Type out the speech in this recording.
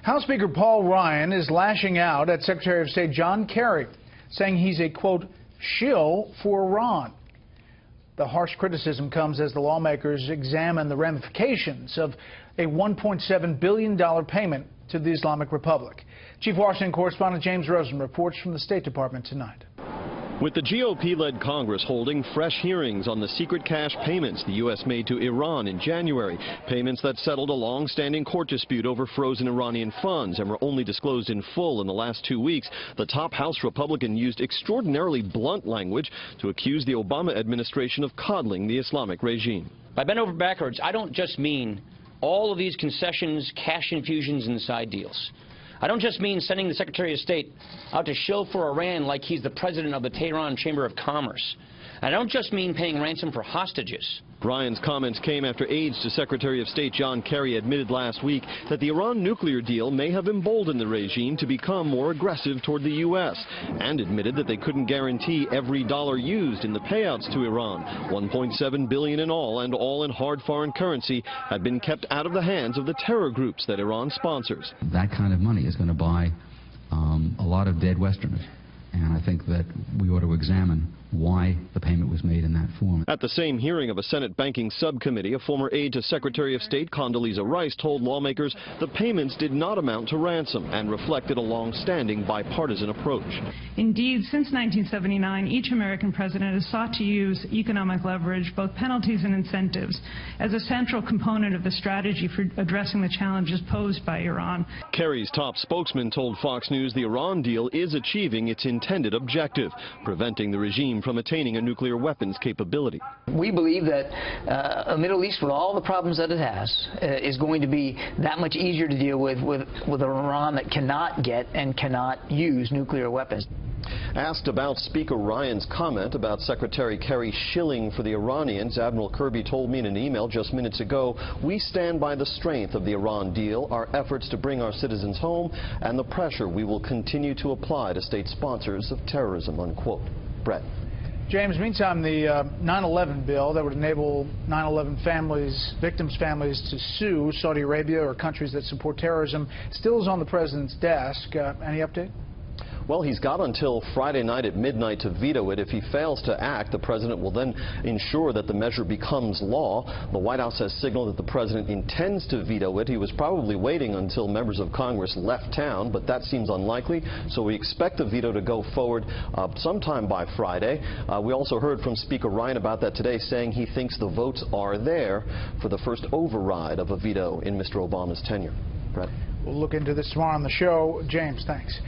House Speaker Paul Ryan is lashing out at Secretary of State John Kerry, saying he's a, quote, shill for Iran. The harsh criticism comes as the lawmakers examine the ramifications of a $1.7 billion payment to the Islamic Republic. Chief Washington correspondent James Rosen reports from the State Department tonight. With the GOP-led Congress holding fresh hearings on the secret cash payments the U.S. made to Iran in January, payments that settled a long-standing court dispute over frozen Iranian funds and were only disclosed in full in the last 2 weeks, the top House Republican used extraordinarily blunt language to accuse the Obama administration of coddling the Islamic regime. By bend over backwards, I don't just mean all of these concessions, cash infusions, and side deals. I don't just mean sending the Secretary of State out to shill for Iran like he's the president of the Tehran Chamber of Commerce. I don't just mean paying ransom for hostages. Ryan's comments came after aides to Secretary of State John Kerry admitted last week that the Iran nuclear deal may have emboldened the regime to become more aggressive toward the U.S. and admitted that they couldn't guarantee every dollar used in the payouts to Iran, $1.7 billion in all and all in hard foreign currency, had been kept out of the hands of the terror groups that Iran sponsors. That kind of money is going to buy a lot of dead Westerners. And I think that we ought to examine why the payment was made in that form. At the same hearing of a Senate banking subcommittee, a former aide to Secretary of State Condoleezza Rice told lawmakers the payments did not amount to ransom and reflected a long-standing bipartisan approach. Indeed, since 1979, each American president has sought to use economic leverage, both penalties and incentives, as a central component of the strategy for addressing the challenges posed by Iran. Kerry's top spokesman told Fox News the Iran deal is achieving its intended objective, preventing the regime from attaining a nuclear weapons capability. We believe that a Middle East, with all the problems that it has, is going to be that much easier to deal with an Iran that cannot get and cannot use nuclear weapons. Asked about Speaker Ryan's comment about Secretary Kerry shilling for the Iranians, Admiral Kirby told me in an email just minutes ago, "We stand by the strength of the Iran deal, our efforts to bring our citizens home, and the pressure we will continue to apply to state sponsors of terrorism," unquote. Brett. James, meantime, the 9/11 bill that would enable 9/11 families, victims' families, to sue Saudi Arabia or countries that support terrorism still is on the president's desk. Any update? Well, he's got until Friday night at midnight to veto it. If he fails to act, the president will then ensure that the measure becomes law. The White House has signaled that the president intends to veto it. He was probably waiting until members of Congress left town, but that seems unlikely. So we expect the veto to go forward sometime by Friday. We also heard from Speaker Ryan about that today, saying he thinks the votes are there for the first override of a veto in Mr. Obama's tenure. Brett. We'll look into this tomorrow on the show. James, thanks.